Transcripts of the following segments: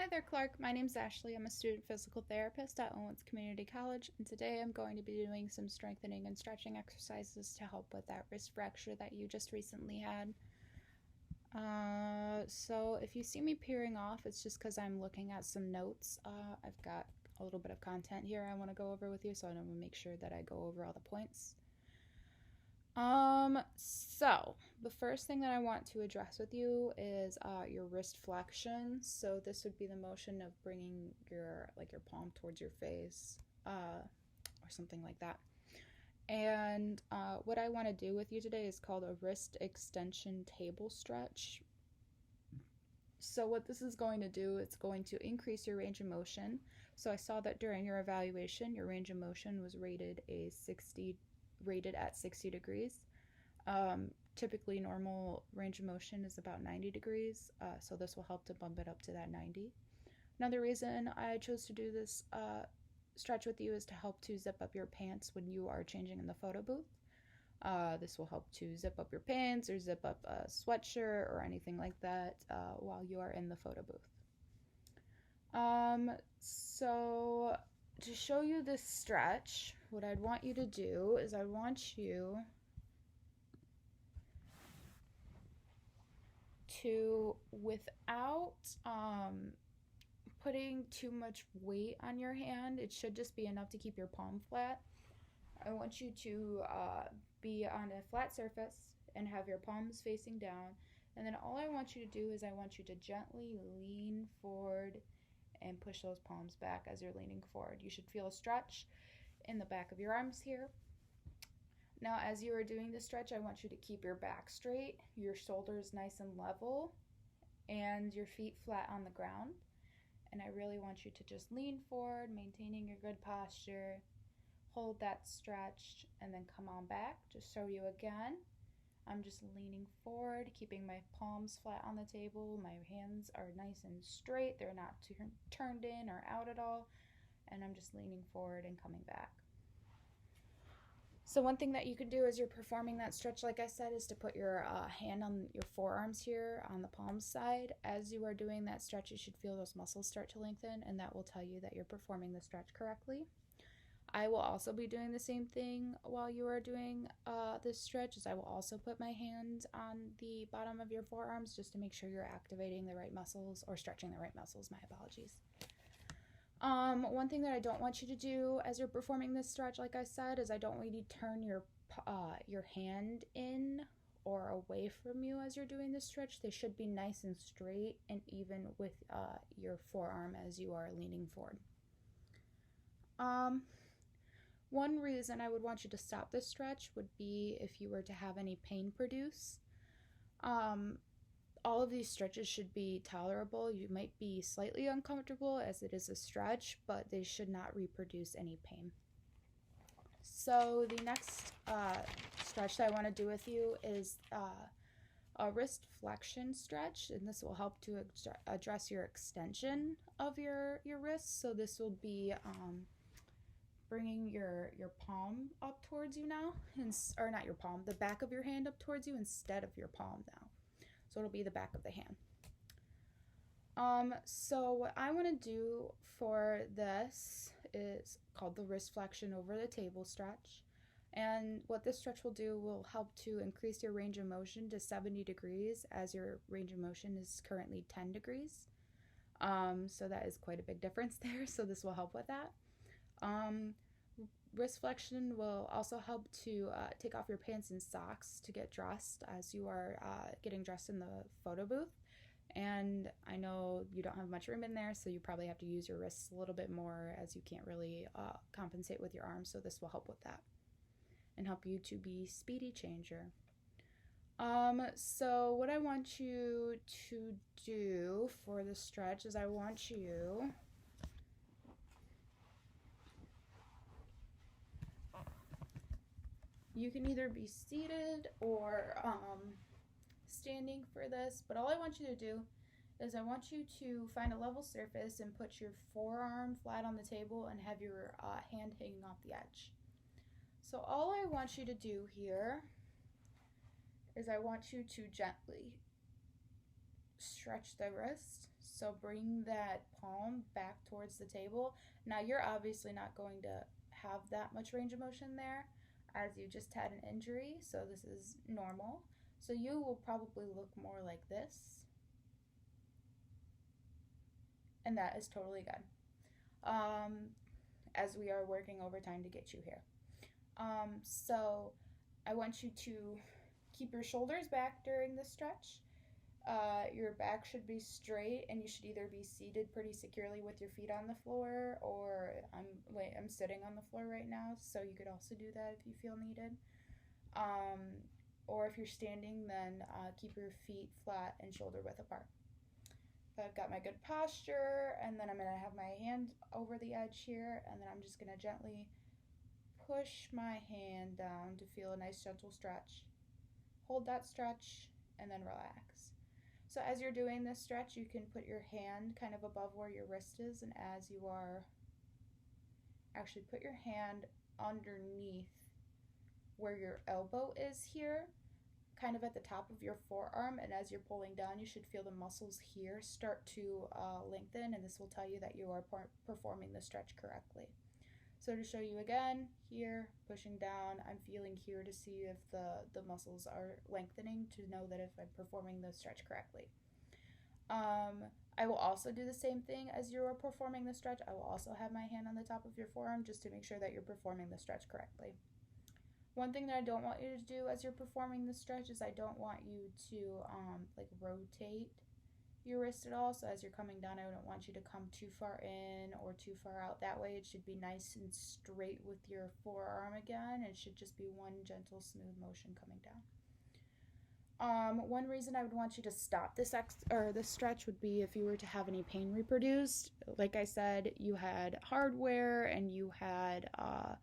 Hi there, Clark. My name's Ashley. I'm a student physical therapist at Owens Community College, and today I'm going to be doing some strengthening and stretching exercises to help with that wrist fracture that you just recently had. So if you see me peering off, it's just because I'm looking at some notes. I've got a little bit of content here I want to go over with you, so I want to make sure that I go over all the points. So the first thing that I want to address with you is your wrist flexion. So this would be the motion of bringing your palm towards your face, or something like that. And what I want to do with you today is called a wrist extension table stretch. So what this is going to do, it's going to increase your range of motion. So I saw that during your evaluation, your range of motion was rated at 60 degrees. Typically normal range of motion is about 90 degrees, so this will help to bump it up to that 90. Another reason I chose to do this stretch with you is to help to zip up your pants when you are changing in the photo booth. This will help to zip up your pants or zip up a sweatshirt or anything like that while you are in the photo booth. So to show you this stretch, what I'd want you to do is I want you to, without putting too much weight on your hand, it should just be enough to keep your palm flat. I want you to be on a flat surface and have your palms facing down. And then all I want you to do is I want you to gently lean forward and push those palms back as you're leaning forward. You should feel a stretch in the back of your arms here. Now, as you are doing this stretch, I want you to keep your back straight, your shoulders nice and level, and your feet flat on the ground. And I really want you to just lean forward, maintaining your good posture. Hold that stretch, and then come on back. Just show you again. I'm just leaning forward, keeping my palms flat on the table. My hands are nice and straight. They're not turned in or out at all. And I'm just leaning forward and coming back. So one thing that you can do as you're performing that stretch, like I said, is to put your hand on your forearms here on the palm side. As you are doing that stretch, you should feel those muscles start to lengthen, and that will tell you that you're performing the stretch correctly. I will also be doing the same thing while you are doing this stretch, as I will also put my hand on the bottom of your forearms just to make sure you're activating the right muscles or stretching the right muscles. My apologies. One thing that I don't want you to do as you're performing this stretch, like I said, is I don't want you to turn your hand in or away from you as you're doing this stretch. They should be nice and straight and even with your forearm as you are leaning forward. One reason I would want you to stop this stretch would be if you were to have any pain produce. All of these stretches should be tolerable. You might be slightly uncomfortable as it is a stretch, but they should not reproduce any pain. So the next stretch that I want to do with you is a wrist flexion stretch, and this will help to address your extension of your wrists. So this will be bringing your palm up towards you now, or not your palm, the back of your hand up towards you instead of your palm now. So it'll be the back of the hand. So what I want to do for this is called the wrist flexion over the table stretch. And what this stretch will do will help to increase your range of motion to 70 degrees as your range of motion is currently 10 degrees. So that is quite a big difference there. So this will help with that. Wrist flexion will also help to take off your pants and socks to get dressed as you are getting dressed in the photo booth. And I know you don't have much room in there, so you probably have to use your wrists a little bit more as you can't really compensate with your arms. So this will help with that and help you to be speedy changer. So what I want you to do for the stretch is I want you can either be seated or standing for this, but all I want you to do is I want you to find a level surface and put your forearm flat on the table and have your hand hanging off the edge. So all I want you to do here is I want you to gently stretch the wrist. So bring that palm back towards the table. Now you're obviously not going to have that much range of motion there as you just had an injury, so this is normal. So you will probably look more like this, and that is totally good. As we are working overtime to get you here. So I want you to keep your shoulders back during the stretch. Your back should be straight, and you should either be seated pretty securely with your feet on the floor, or I'm sitting on the floor right now, so you could also do that if you feel needed. Um, or if you're standing, then keep your feet flat and shoulder width apart. I've got my good posture, and then I'm going to have my hand over the edge here, and then I'm just going to gently push my hand down to feel a nice gentle stretch. Hold that stretch, and then relax. So as you're doing this stretch, you can put your hand kind of above where your wrist is, and as you are, actually put your hand underneath where your elbow is here, kind of at the top of your forearm, and as you're pulling down, you should feel the muscles here start to lengthen, and this will tell you that you are performing the stretch correctly. So to show you again, here, pushing down, I'm feeling here to see if the muscles are lengthening, to know that if I'm performing the stretch correctly. I will also do the same thing as you are performing the stretch. I will also have my hand on the top of your forearm just to make sure that you're performing the stretch correctly. One thing that I don't want you to do as you're performing the stretch is I don't want you to like rotate your wrist at all. So as you're coming down, I don't want you to come too far in or too far out. That way it should be nice and straight with your forearm again. It should just be one gentle, smooth motion coming down. One reason I would want you to stop this stretch would be if you were to have any pain reproduced. Like I said, you had hardware and you had a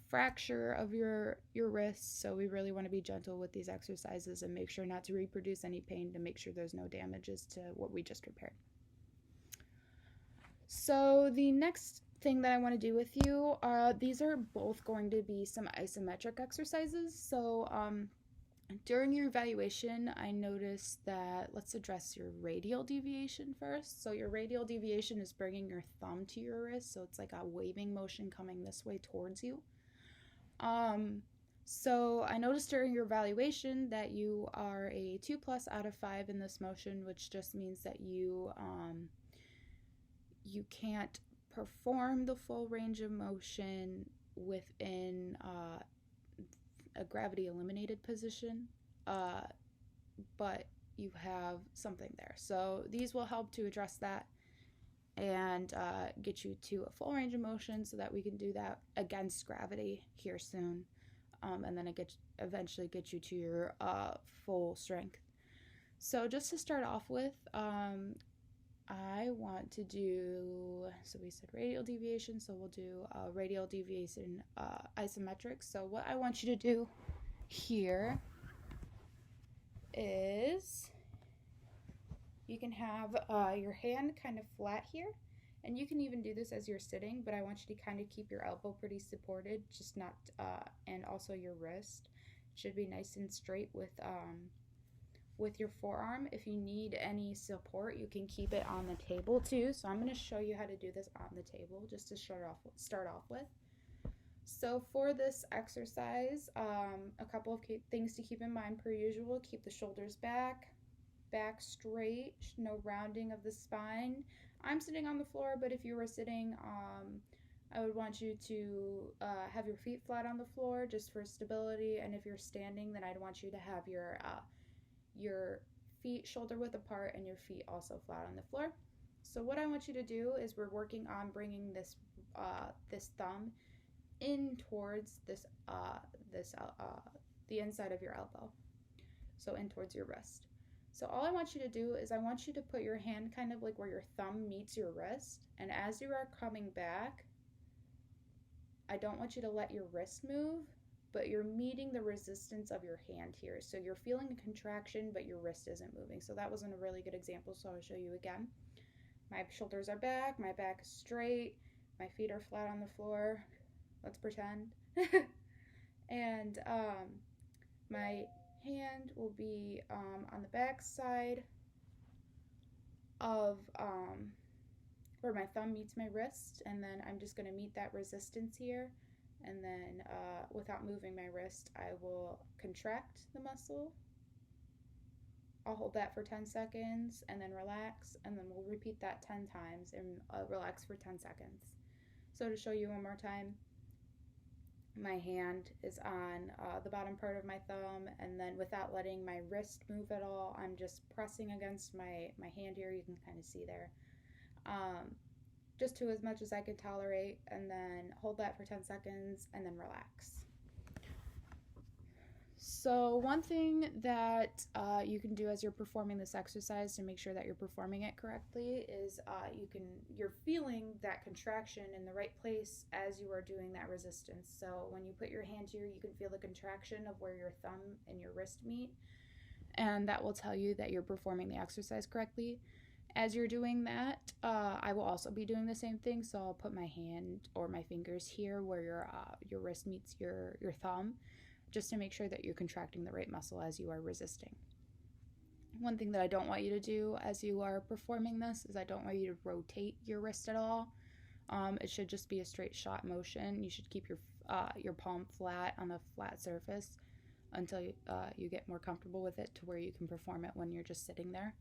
fracture of your wrist, so we really want to be gentle with these exercises and make sure not to reproduce any pain, to make sure there's no damages to what we just repaired. So the next thing that I want to do with you, these are both going to be some isometric exercises. So during your evaluation, I noticed that, let's address your radial deviation first. So your radial deviation is bringing your thumb to your wrist, so it's like a waving motion coming this way towards you. So I noticed during your evaluation that you are a 2+ out of 5 in this motion, which just means that you can't perform the full range of motion within a gravity eliminated position, but you have something there. So these will help to address that and get you to a full range of motion so that we can do that against gravity here soon, and then eventually get you to your full strength. So just to start off with, I want to do, so we said radial deviation, so we'll do radial deviation isometrics. So what I want you to do here is you can have your hand kind of flat here, and you can even do this as you're sitting, but I want you to kind of keep your elbow pretty supported, just not, and also your wrist should be nice and straight with your forearm. If you need any support, you can keep it on the table too. So I'm going to show you how to do this on the table just to start off with. So for this exercise, a couple of things to keep in mind per usual. Keep the shoulders back straight, no rounding of the spine. I'm sitting on the floor, but if you were sitting, I would want you to have your feet flat on the floor just for stability, and if you're standing, then I'd want you to have your feet shoulder width apart and your feet also flat on the floor. So what I want you to do is we're working on bringing this thumb in towards the inside of your elbow, so in towards your wrist. So all I want you to do is I want you to put your hand kind of like where your thumb meets your wrist, and as you are coming back, I don't want you to let your wrist move, but you're meeting the resistance of your hand here. So you're feeling a contraction, but your wrist isn't moving. So that wasn't a really good example, so I'll show you again. My shoulders are back, my back is straight, my feet are flat on the floor. Let's pretend. And my hand will be on the back side of where my thumb meets my wrist, and then I'm just going to meet that resistance here, and then without moving my wrist, I will contract the muscle. I'll hold that for 10 seconds and then relax, and then we'll repeat that 10 times and relax for 10 seconds. So to show you one more time, my hand is on the bottom part of my thumb, and then without letting my wrist move at all, I'm just pressing against my hand here. You can kind of see there. Just to as much as I can tolerate, and then hold that for 10 seconds and then relax. So one thing that you can do as you're performing this exercise to make sure that you're performing it correctly is you're feeling that contraction in the right place as you are doing that resistance. So when you put your hand here, you can feel the contraction of where your thumb and your wrist meet, and that will tell you that you're performing the exercise correctly. As you're doing that, I will also be doing the same thing. So I'll put my hand or my fingers here where your wrist meets your thumb, just to make sure that you're contracting the right muscle as you are resisting. One thing that I don't want you to do as you are performing this is I don't want you to rotate your wrist at all. It should just be a straight shot motion. You should keep your palm flat on a flat surface until you get more comfortable with it to where you can perform it when you're just sitting there.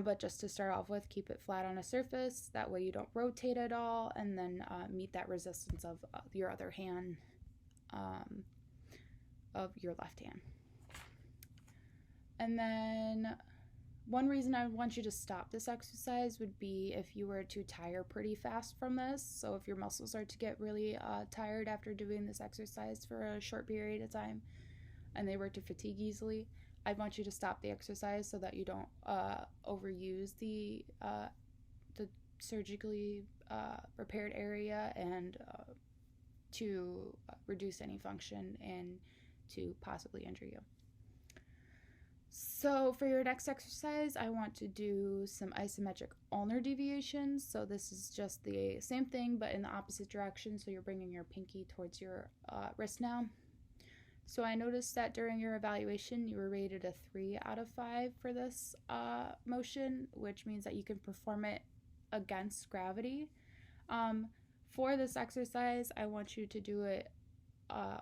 But just to start off with, keep it flat on a surface. That way you don't rotate at all, and then meet that resistance of your other hand, of your left hand. And then one reason I would want you to stop this exercise would be if you were to tire pretty fast from this. So if your muscles start to get really tired after doing this exercise for a short period of time and they were to fatigue easily, I want you to stop the exercise so that you don't overuse the surgically repaired area, and to reduce any function and to possibly injure you. So for your next exercise, I want to do some isometric ulnar deviations. So this is just the same thing, but in the opposite direction. So you're bringing your pinky towards your wrist now. So I noticed that during your evaluation, you were rated a 3 out of 5 for this motion, which means that you can perform it against gravity. For this exercise, I want you to do it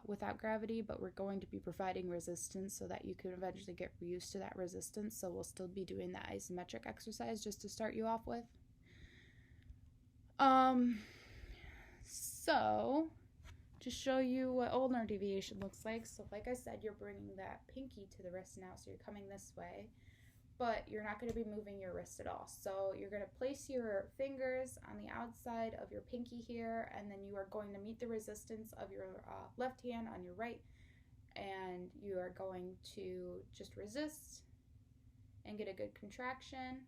without gravity, but we're going to be providing resistance so that you can eventually get used to that resistance. So we'll still be doing that isometric exercise just to start you off with. So to show you what ulnar deviation looks like, so like I said, you're bringing that pinky to the wrist now, so you're coming this way, but you're not going to be moving your wrist at all. So you're going to place your fingers on the outside of your pinky here, and then you are going to meet the resistance of your left hand on your right, and you are going to just resist and get a good contraction,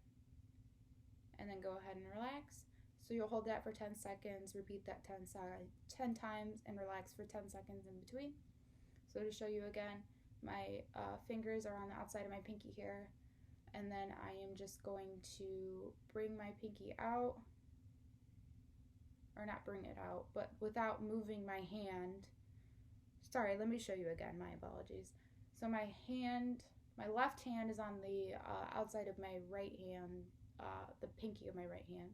and then go ahead and relax. So you'll hold that for 10 seconds, repeat that 10 times, and relax for 10 seconds in between. So to show you again, my fingers are on the outside of my pinky here, and then I am just going to bring my pinky out, or not bring it out, but without moving my hand. Sorry, let me show you again, my apologies. So my left hand is on the outside of my right hand, the pinky of my right hand.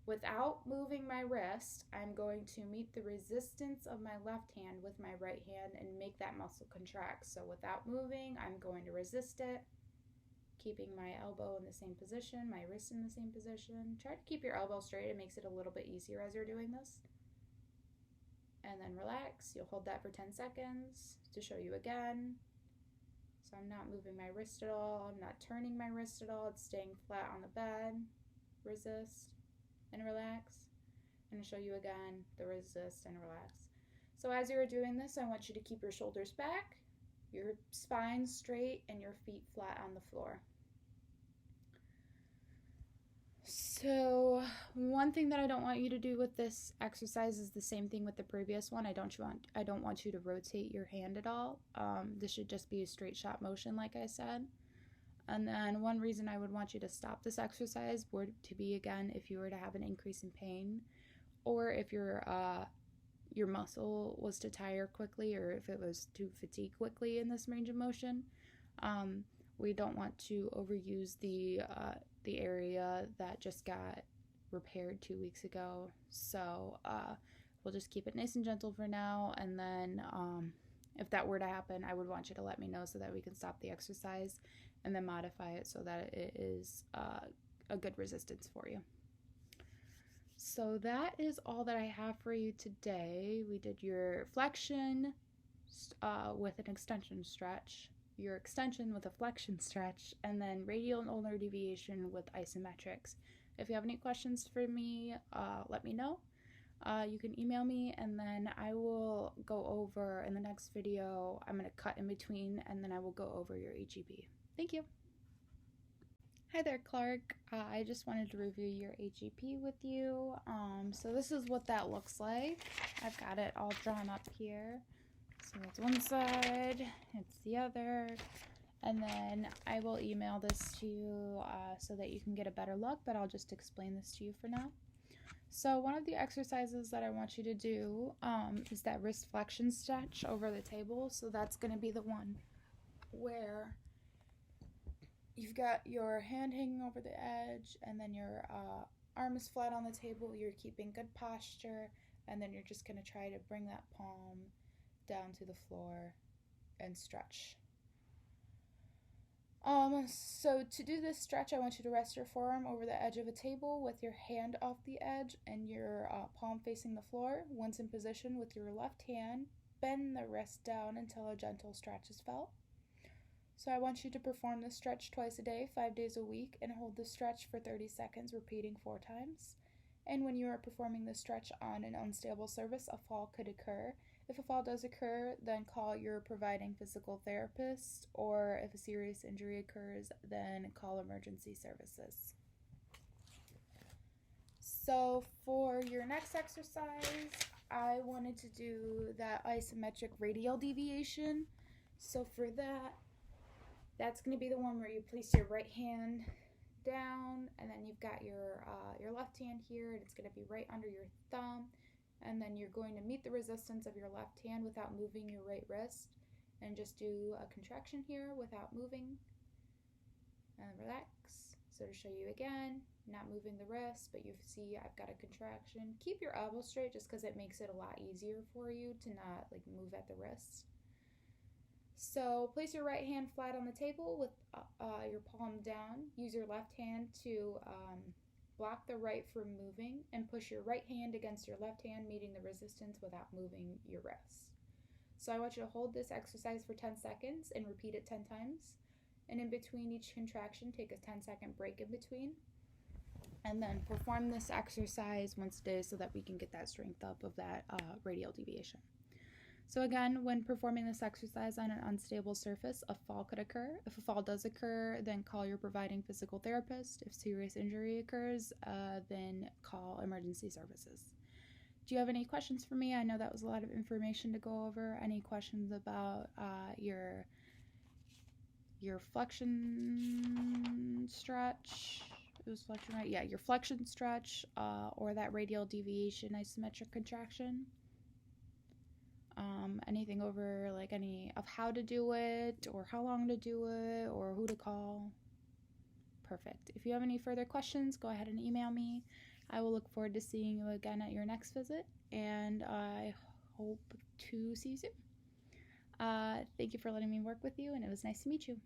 Without moving my wrist, I'm going to meet the resistance of my left hand with my right hand and make that muscle contract. So without moving, I'm going to resist it, keeping my elbow in the same position, my wrist in the same position. Try to keep your elbow straight. It makes it a little bit easier as you're doing this. And then relax. You'll hold that for 10 seconds to show you again. So I'm not moving my wrist at all. I'm not turning my wrist at all. It's staying flat on the bed. Resist and relax. And show you again the resist and relax. So as you're doing this, I want you to keep your shoulders back, your spine straight, and your feet flat on the floor. So one thing that I don't want you to do with this exercise is the same thing with the previous one. I don't want you to rotate your hand at all. This should just be a straight shot motion, like I said. And then one reason I would want you to stop this exercise would to be, again, if you were to have an increase in pain, or if your muscle was to tire quickly, or if it was to fatigue quickly in this range of motion. We don't want to overuse the the area that just got repaired 2 weeks ago. So we'll just keep it nice and gentle for now, and then if that were to happen, I would want you to let me know so that we can stop the exercise and then modify it so that it is a good resistance for you. So that is all that I have for you today. We did your flexion with an extension stretch, your extension with a flexion stretch, and then radial and ulnar deviation with isometrics. If you have any questions for me, let me know. You can email me, and then I will go over in the next video. I'm going to cut in between, and then I will go over your HEB. Thank you. Hi there, Clark. I just wanted to review your HEP with you. So this is what that looks like. I've got it all drawn up here. So it's one side, it's the other, and then I will email this to you so that you can get a better look, but I'll just explain this to you for now. So one of the exercises that I want you to do is that wrist flexion stretch over the table. So that's going to be the one where you've got your hand hanging over the edge, and then your arm is flat on the table. You're keeping good posture, and then you're just going to try to bring that palm down to the floor and stretch. So to do this stretch, I want you to rest your forearm over the edge of a table with your hand off the edge and your palm facing the floor. Once in position with your left hand, bend the wrist down until a gentle stretch is felt. So I want you to perform this stretch twice a day, 5 days a week, and hold the stretch for 30 seconds, repeating 4 times. And when you are performing the stretch on an unstable surface, a fall could occur. If a fall does occur, then call your providing physical therapist, or if a serious injury occurs, then call emergency services. So for your next exercise, I wanted to do that isometric radial deviation. So for that, that's going to be the one where you place your right hand down, and then you've got your left hand here, and it's going to be right under your thumb, and then you're going to meet the resistance of your left hand without moving your right wrist, and just do a contraction here without moving, and relax. So to show you again, not moving the wrist, but you see I've got a contraction. Keep your elbow straight just because it makes it a lot easier for you to not like move at the wrist. So place your right hand flat on the table with your palm down. Use your left hand to block the right from moving, and push your right hand against your left hand, meeting the resistance without moving your wrist. So I want you to hold this exercise for 10 seconds and repeat it 10 times. And in between each contraction, take a 10-second break in between. And then perform this exercise once a day so that we can get that strength up of that radial deviation. So again, when performing this exercise on an unstable surface, a fall could occur. If a fall does occur, then call your providing physical therapist. If serious injury occurs, then call emergency services. Do you have any questions for me? I know that was a lot of information to go over. Any questions about your flexion stretch? It was flexion, right? Yeah, your flexion stretch or that radial deviation isometric contraction. Anything over like any of how to do it, or how long to do it, or who to call? Perfect. If you have any further questions, go ahead and email me. I will look forward to seeing you again at your next visit, and I hope to see you soon. Thank you for letting me work with you, and it was nice to meet you.